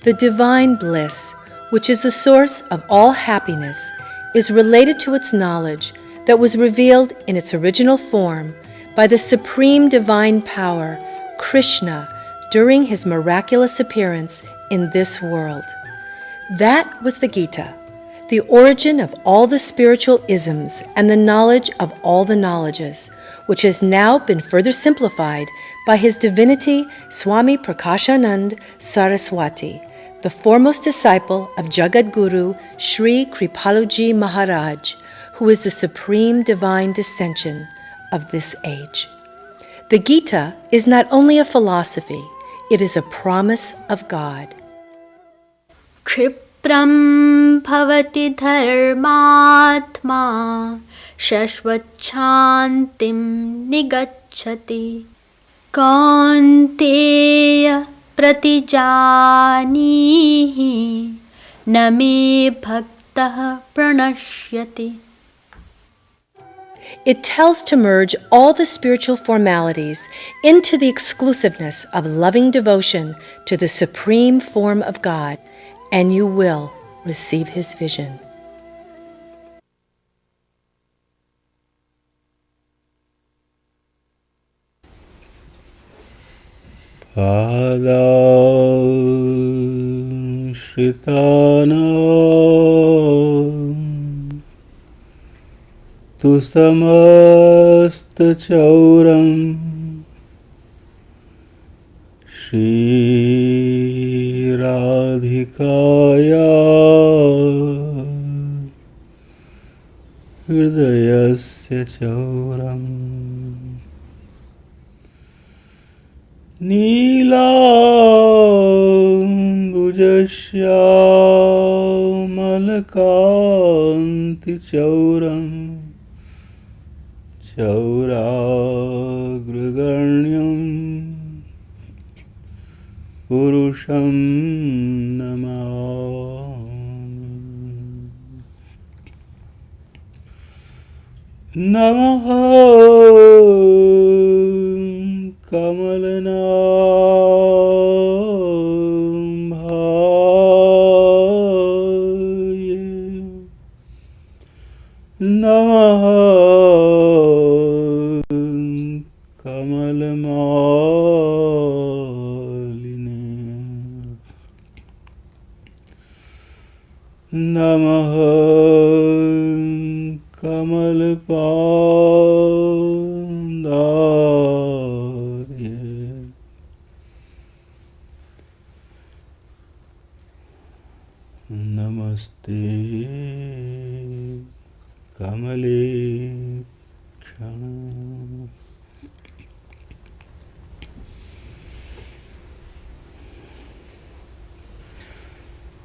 The divine bliss, which is the source of all happiness, is related to its knowledge that was revealed in its original form by the supreme divine power, Krishna, during his miraculous appearance in this world. That was the Gita, the origin of all the spiritual isms and the knowledge of all the knowledges, which has now been further simplified by His Divinity Swami Prakashanand Saraswati, the foremost disciple of Jagadguru Shri Kripaluji Maharaj, who is the supreme divine descension of this age. The Gita is not only a philosophy, it is a promise of God. क्षिप्रं भवति धर्मात्मा शश्वच्छान्तिं निगच्छति कौन्तेय प्रतिजानीहि न मे भक्तः प्रणश्यति. It tells to merge all the spiritual formalities into the exclusiveness of loving devotion to the supreme form of God, and you will receive His vision. Padashritanam tu samastachauram Shri Radhikaya Hridayasya Chauram Neelambujasya Malakanti Chauram Chauragraganyam Purusham Namami Namaha Kamalanambhaye Namaha Kamalamāline Namaha Kamalapāndāye Namaste Kamale Kshana.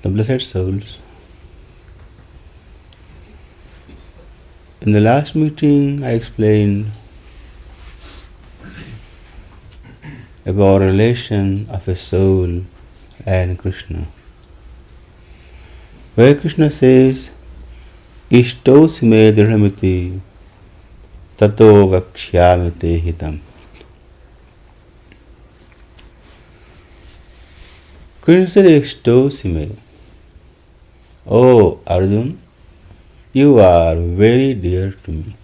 The blessed souls, in the last meeting I explained about relation of a soul and Krishna, where Krishna says, Ishtosi me dridhamiti tato vakshyami te hitam. Krishna said, Ishtosi me. Oh Arjun, you are very dear to me.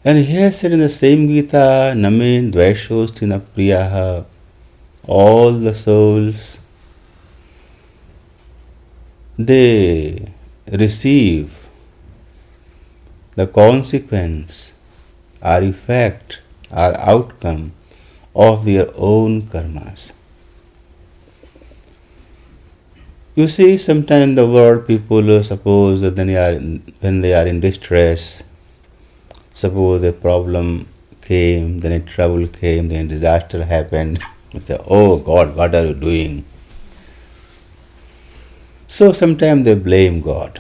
And he has said in the same Gita, Name dvaishostina priyaha, all the souls, they receive the consequence or effect or outcome of their own karmas. You see, sometimes the world people suppose that when they are in distress, suppose a problem came, then a trouble came, then a disaster happened. They say, oh God, what are you doing? So sometimes they blame God.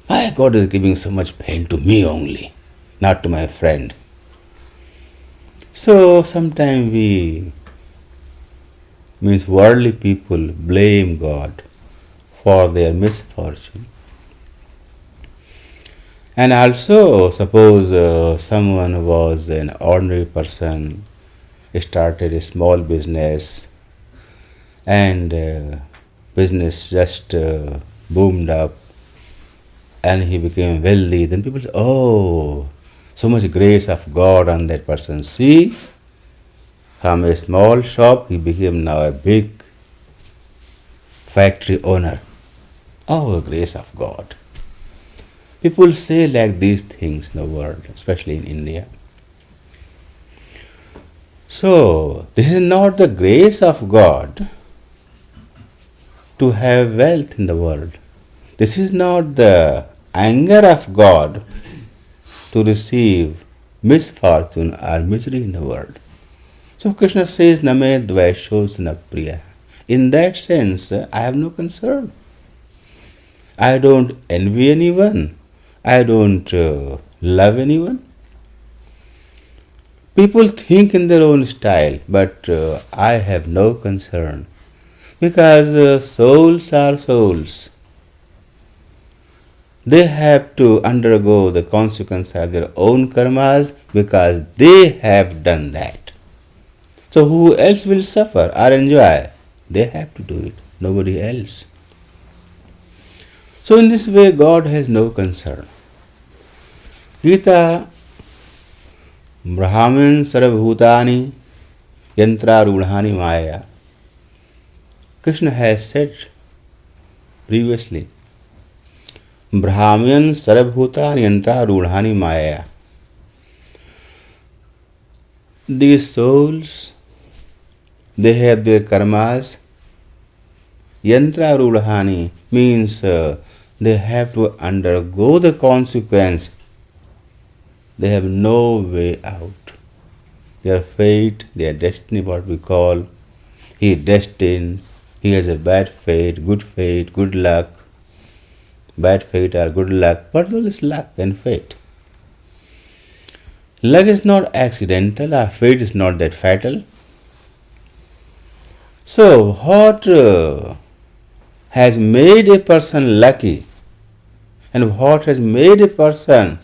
Why God is giving so much pain to me only, not to my friend? So sometimes worldly people blame God for their misfortune. And also, suppose someone was an ordinary person started a small business, and business just boomed up, and he became wealthy. Then people say, oh, so much grace of God on that person. See, from a small shop, he became now a big factory owner. Oh, the grace of God. People say like these things in the world, especially in India. So, this is not the grace of God to have wealth in the world. This is not the anger of God to receive misfortune or misery in the world. So Krishna says, Name dvaishosana priya. In that sense, I have no concern. I don't envy anyone. I don't love anyone. People think in their own style, but I have no concern. Because souls are souls. They have to undergo the consequence of their own karmas because they have done that. So who else will suffer or enjoy? They have to do it, nobody else. So in this way, God has no concern. Gita, Brahman sarvabhutani yantra rudhani maya. Krishna has said previously, Brahman sarvabhutani yantra rudhani maya. These souls, they have their karmas. Yantra rudhani means they have to undergo the consequence. They have no way out. Their fate, their destiny, what we call, he is destined, he has a bad fate, good luck, bad fate or good luck. What is luck and fate? Luck is not accidental, or fate is not that fatal. So, what has made a person lucky and what has made a person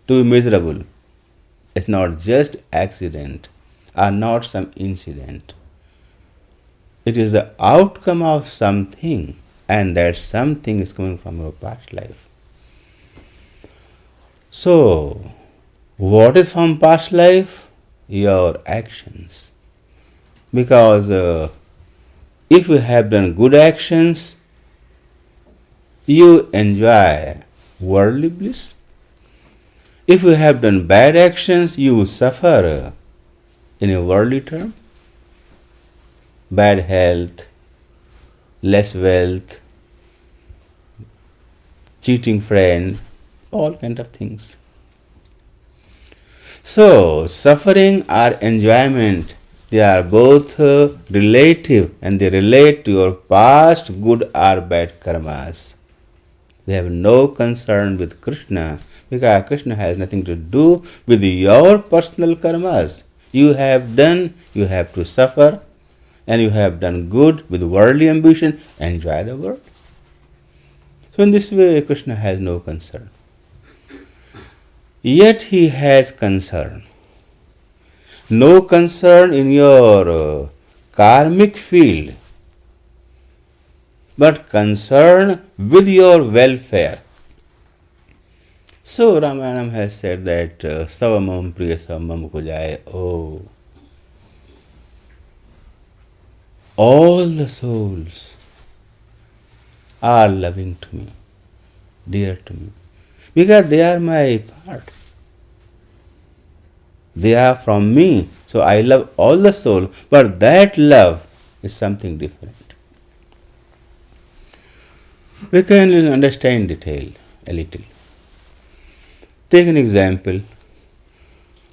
to be miserable? It's not just accident or not some incident. It is the outcome of something, and that something is coming from your past life. So, what is from past life? Your actions. Because if you have done good actions, you enjoy worldly bliss. If you have done bad actions, you suffer in a worldly term. Bad health, less wealth, cheating friend, all kind of things. So, suffering or enjoyment, they are both relative and they relate to your past good or bad karmas. They have no concern with Krishna because Krishna has nothing to do with your personal karmas. You have done, you have to suffer, and you have done good with worldly ambition, enjoy the world. So in this way, Krishna has no concern. Yet he has concern. No concern in your karmic field, but concern with your welfare. So Ramayana has said that Savamam Priya Savamam Kujaye. Oh, all the souls are loving to me, dear to me, because they are my part. They are from me, so I love all the soul, but that love is something different. We can understand detail a little. Take an example.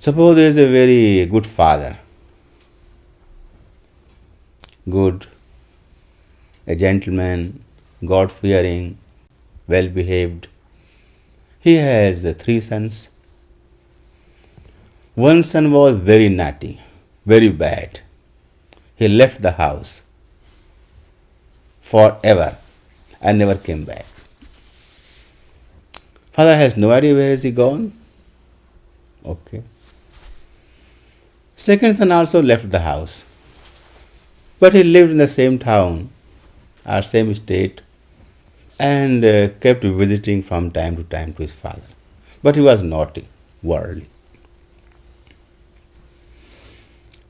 Suppose there is a very good father, good, a gentleman, God-fearing, well-behaved. He has 3 sons. One son was very naughty, very bad. He left the house forever and never came back. Father has no idea where is he gone. Okay. Second son also left the house. But he lived in the same town or same state and kept visiting from time to time to his father. But he was naughty, worldly.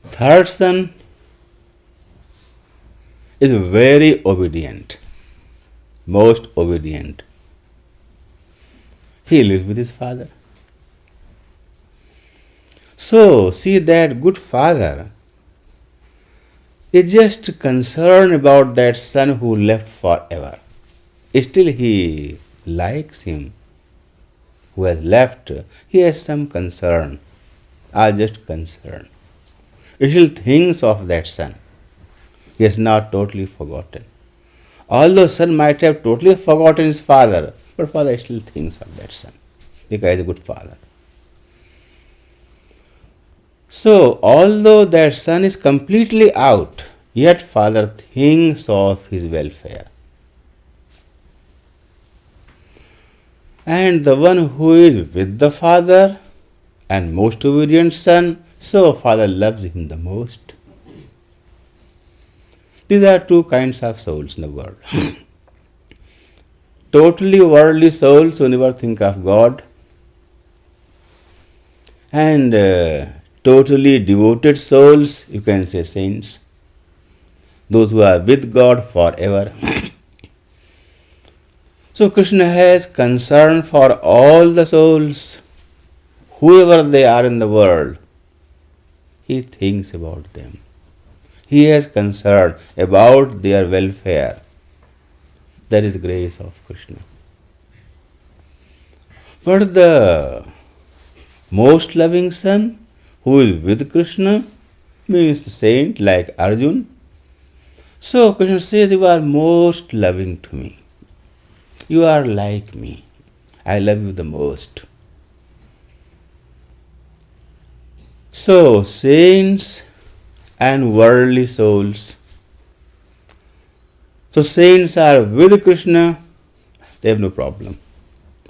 Third son is very obedient, most obedient. He lives with his father. So, see that good father is just concerned about that son who left forever. Still he likes him who has left. He has some concern, or just concern. He still thinks of that son. He has not totally forgotten. Although son might have totally forgotten his father, but father still thinks of that son because he is a good father. So, although that son is completely out, yet father thinks of his welfare. And the one who is with the father and most obedient son, so father loves him the most. These are two kinds of souls in the world. Totally worldly souls who never think of God, and totally devoted souls, you can say saints, those who are with God forever. So Krishna has concern for all the souls, whoever they are in the world. He thinks about them. He has concern about their welfare. That is grace of Krishna. But the most loving son who is with Krishna means the saint like Arjuna. So Krishna says, you are most loving to me. You are like me. I love you the most. So saints and worldly souls. So saints are with Krishna, they have no problem.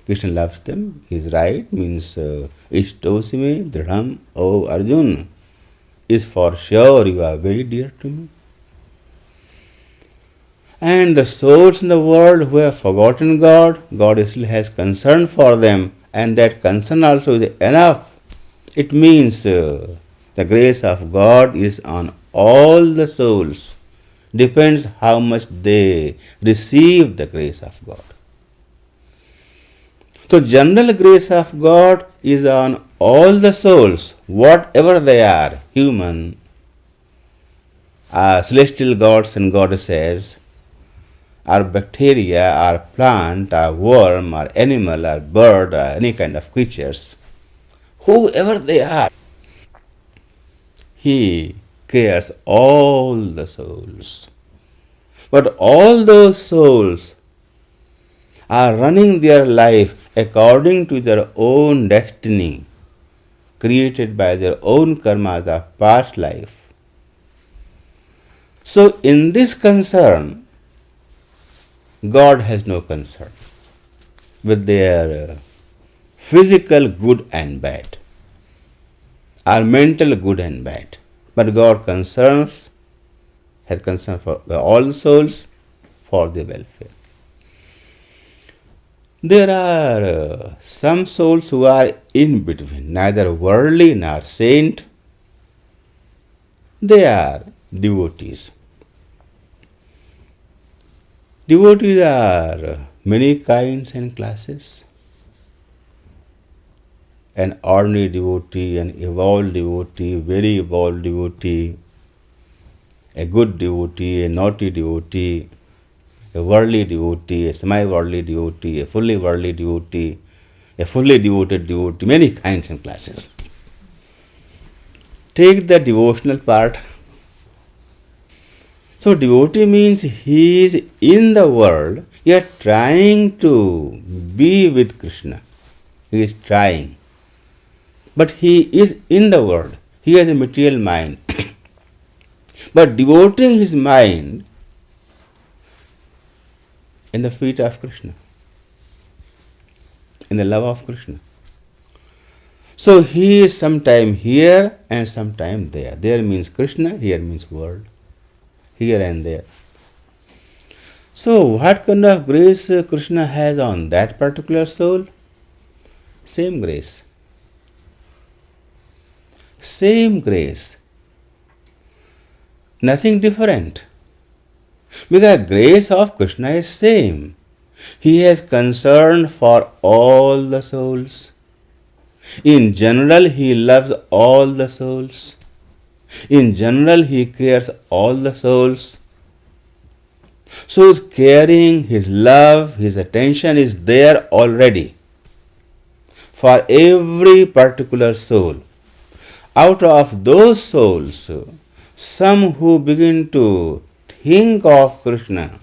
Krishna loves them, he is right, means Ishtosime Dridham, O Arjuna, is for sure you are very dear to me. And the souls in the world who have forgotten God, God still has concern for them, and that concern also is enough. It means the grace of God is on all the souls. Depends how much they receive the grace of God. So general grace of God is on all the souls, whatever they are, human, celestial gods and goddesses, or bacteria, or plant, or worm, or animal, or bird, or any kind of creatures, whoever they are, He cares all the souls. But all those souls are running their life according to their own destiny, created by their own karmas of past life. So in this concern, God has no concern with their physical good and bad, or mental good and bad. But God has concern for all souls, for their welfare. There are some souls who are in between, neither worldly nor saint. They are devotees. Devotees are many kinds and classes. An ordinary devotee, an evolved devotee, very evolved devotee, a good devotee, a naughty devotee, a worldly devotee, a semi-worldly devotee, a fully worldly devotee, a fully devoted devotee, many kinds and classes. Take the devotional part. So devotee means he is in the world, yet trying to be with Krishna. He is trying. But he is in the world. He has a material mind. But devoting his mind in the feet of Krishna, in the love of Krishna. So he is sometime here and sometime there. There means Krishna, here means world. Here and there. So what kind of grace Krishna has on that particular soul? Same grace. Same grace. Nothing different. Because grace of Krishna is same. He has concern for all the souls. In general, he loves all the souls. In general, he cares all the souls. So his caring, his love, his attention is there already for every particular soul. Out of those souls, some who begin to think of Krishna,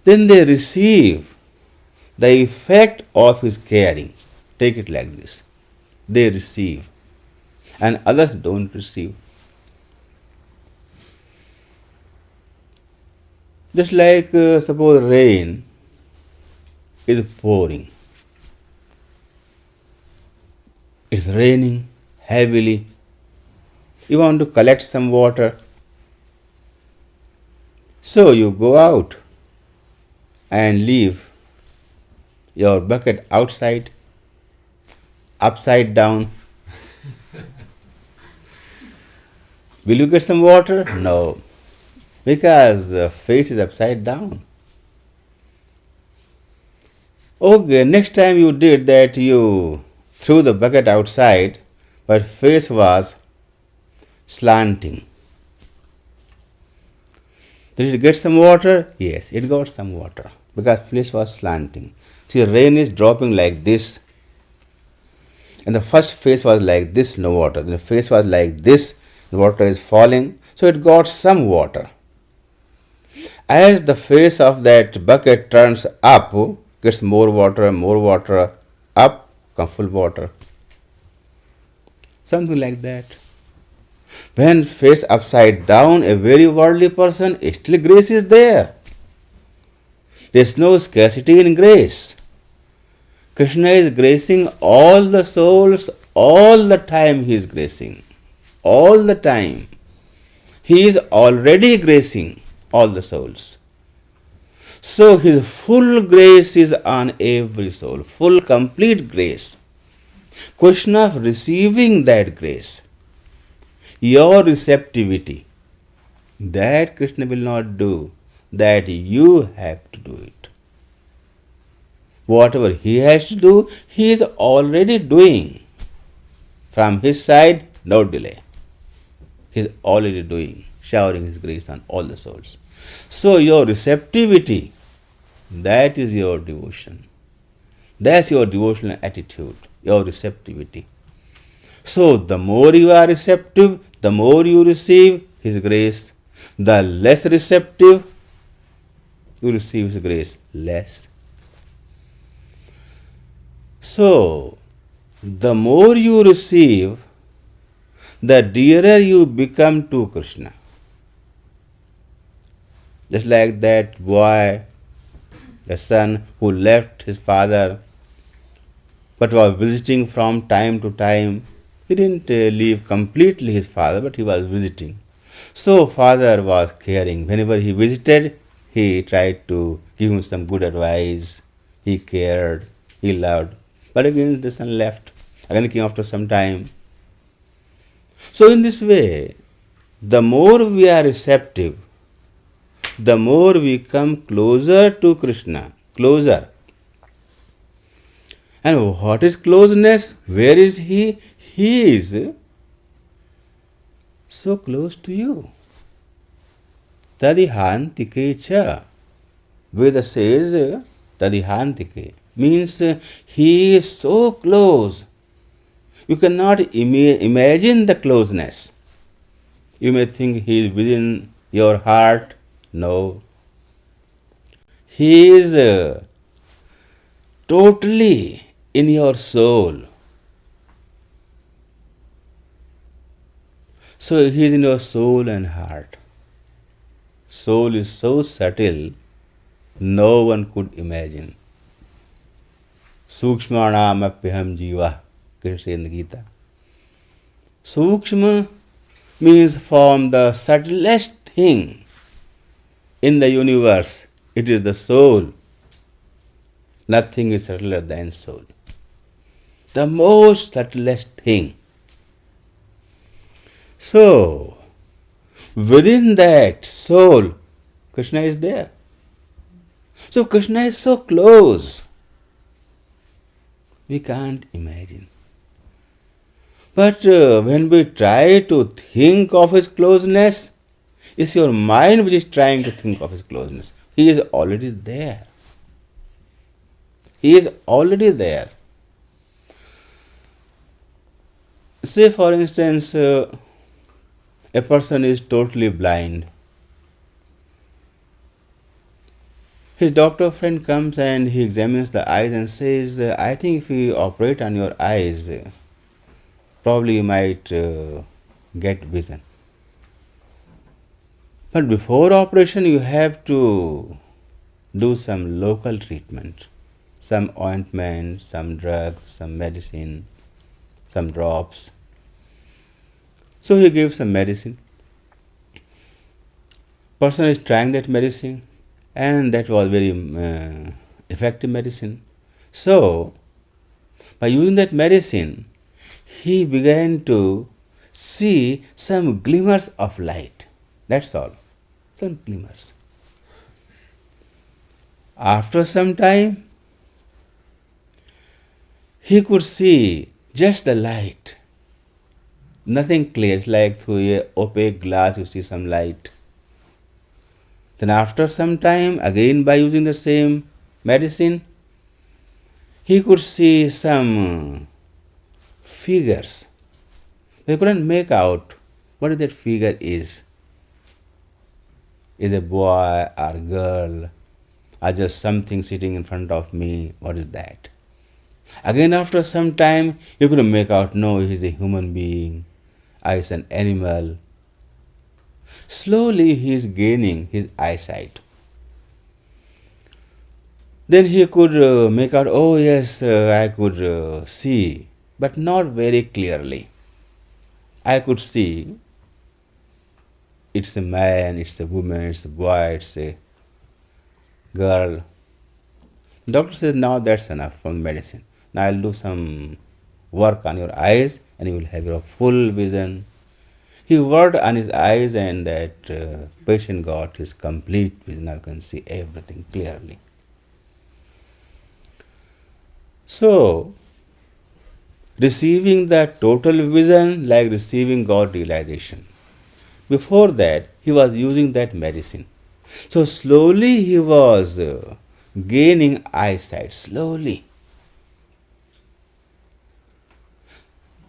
then they receive the effect of his caring. Take it like this. They receive and others don't receive. Just like suppose rain is pouring. It's raining heavily. You want to collect some water. So you go out and leave your bucket outside, upside down. Will you get some water? No, because the face is upside down. Okay, next time you did that, you threw the bucket outside, but face was slanting. Did it get some water? Yes, it got some water because face was slanting. See, rain is dropping like this, and the first face was like this, no water. Then the face was like this, the water is falling, so it got some water. As the face of that bucket turns up, gets more water, up, come full water. Something like that. When face upside down, a very worldly person, still grace is there. There is no scarcity in grace. Krishna is gracing all the souls, all the time he is gracing. All the time. He is already gracing all the souls. So his full grace is on every soul, full complete grace. Question of receiving that grace, your receptivity, that Krishna will not do, that you have to do it. Whatever he has to do, he is already doing. From his side, no delay. He is already doing, showering his grace on all the souls. So your receptivity, that is your devotion. That's your devotional attitude, your receptivity. So the more you are receptive, the more you receive his grace. The less receptive, you receive his grace less. So the more you receive, the dearer you become to Krishna. Just like that boy, the son who left his father but was visiting from time to time. He didn't leave completely his father, but he was visiting. So father was caring. Whenever he visited, he tried to give him some good advice. He cared, he loved. But again the son left. Again came after some time. So in this way, the more we are receptive, the more we come closer to Krishna. Closer. And what is closeness? Where is he? He is so close to you. Tadihantike cha. Veda says tadihantike. Means he is so close. You cannot imagine the closeness. You may think he is within your heart. No. He is totally in your soul. So he is in your soul and heart. Soul is so subtle, no one could imagine. Sukshmanam apyaham jiva. Krishna says in the Gita. Sukshma means from the subtlest thing in the universe. It is the soul. Nothing is subtler than soul. The most subtlest thing. So, within that soul, Krishna is there. So, Krishna is so close. We can't imagine. But when we try to think of His closeness, it's your mind which is trying to think of His closeness. He is already there. He is already there. Say, for instance, a person is totally blind. His doctor friend comes and he examines the eyes and says, I think if we operate on your eyes, probably you might get vision. But before operation, you have to do some local treatment, some ointment, some drug, some medicine, some drops. So he gives some medicine. Person is trying that medicine, and that was very effective medicine. So, by using that medicine, he began to see some glimmers of light. That's all. Some glimmers. After some time, he could see just the light. Nothing clear. It's like through a opaque glass you see some light. Then after some time, again by using the same medicine, he could see some figures. They couldn't make out what that figure is. Is a boy or girl or just something sitting in front of me? What is that? Again after some time, you couldn't make out, no, he is a human being or is an animal. Slowly he is gaining his eyesight. Then he could make out, oh yes, I could see, but not very clearly. I could see it's a man, it's a woman, it's a boy, it's a girl. Doctor says, now that's enough from medicine. Now I'll do some work on your eyes and you will have your full vision. He worked on his eyes and that patient got his complete vision. Now you can see everything clearly. So, receiving that total vision like receiving God realization. Before that, he was using that medicine. So slowly he was gaining eyesight, slowly.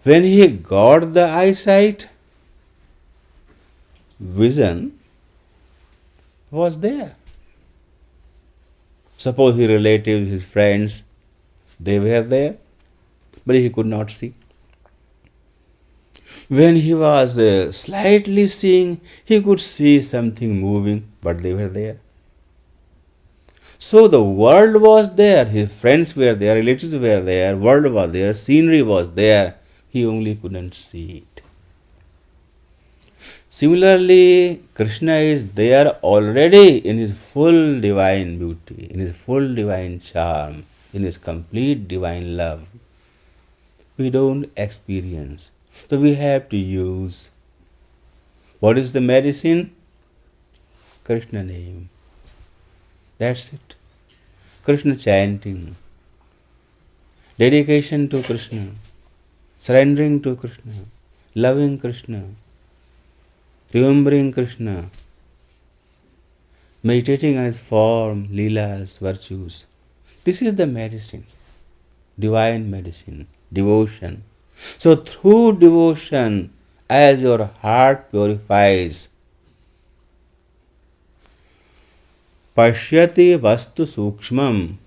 When he got the eyesight, vision was there. Suppose his relatives, his friends, they were there, but he could not see. When he was slightly seeing, he could see something moving, but they were there. So the world was there, his friends were there, relatives were there, world was there, scenery was there, he only couldn't see it. Similarly, Krishna is there already in his full divine beauty, in his full divine charm, in his complete divine love. We don't experience. So we have to use. What is the medicine? Krishna name. That's it. Krishna chanting. Dedication to Krishna. Surrendering to Krishna. Loving Krishna. Remembering Krishna. Meditating on his form, leelas, virtues. This is the medicine. Divine medicine. Devotion. So through devotion, as your heart purifies, pashyati vastu sukshmam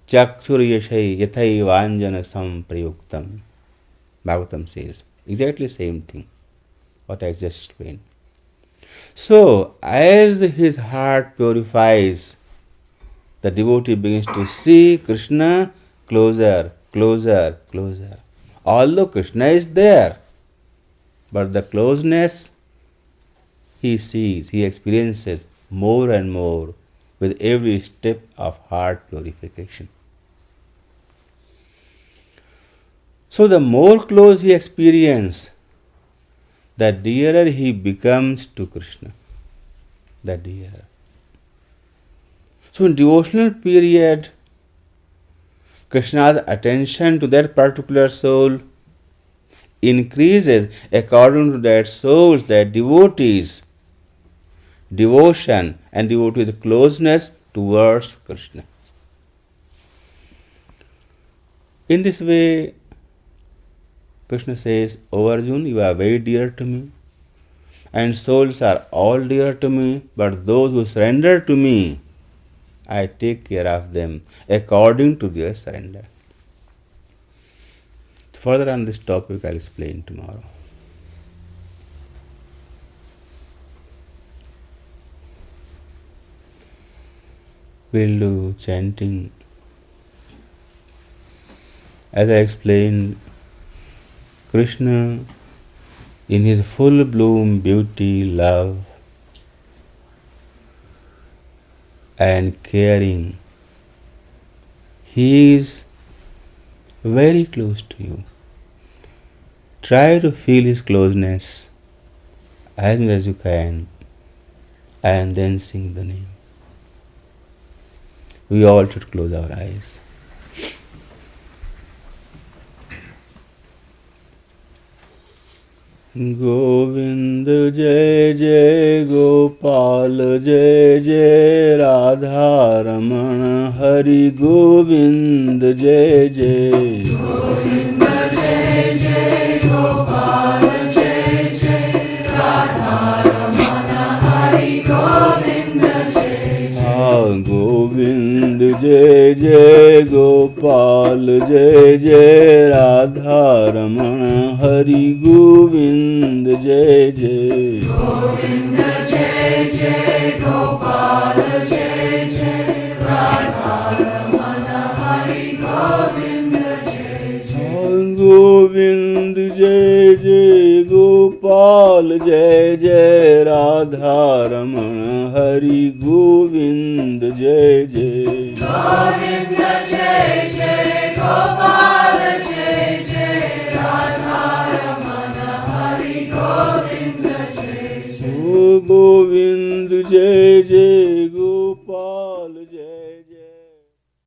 chakshur yashai yathai vanjana samprayuktam. Bhagavatam says exactly same thing, what I just explained. So as his heart purifies, the devotee begins to see Krishna closer, closer, closer. Although Krishna is there, but the closeness he sees, he experiences more and more with every step of heart purification. So the more close he experiences, the dearer he becomes to Krishna. The dearer. So in devotional period, Krishna's attention to that particular soul increases according to that soul's, that devotee's devotion and devotee's closeness towards Krishna. In this way, Krishna says, "O Arjun, you are very dear to me, and souls are all dear to me, but those who surrender to me, I take care of them according to their surrender." Further on this topic, I'll explain tomorrow. We'll do chanting. As I explained, Krishna, in his full bloom beauty, love, and caring, he is very close to you. Try to feel his closeness as much as you can, and then sing the name. We all should close our eyes. Govind जय जय गोपाल जय जय राधा रमण हरि गोविंद जय जय गोविंद जय जय गोपाल जय जय राधा रमण हरि गोविंद जय जय गोविंद जय जय गोपाल जय जय राधा रमण हरि गोविंद जय जय गोविंद जय जय गोपाल जय जय राधा रमण हरि गोविंद जय जय गोविंद जय जय गोपाल जय जय राधा रमण हरि गोविंद जय जय गोविंद जय जय गोपाल जय जय राधा रमण हरि गोविंद जय जय गोविंद जय जय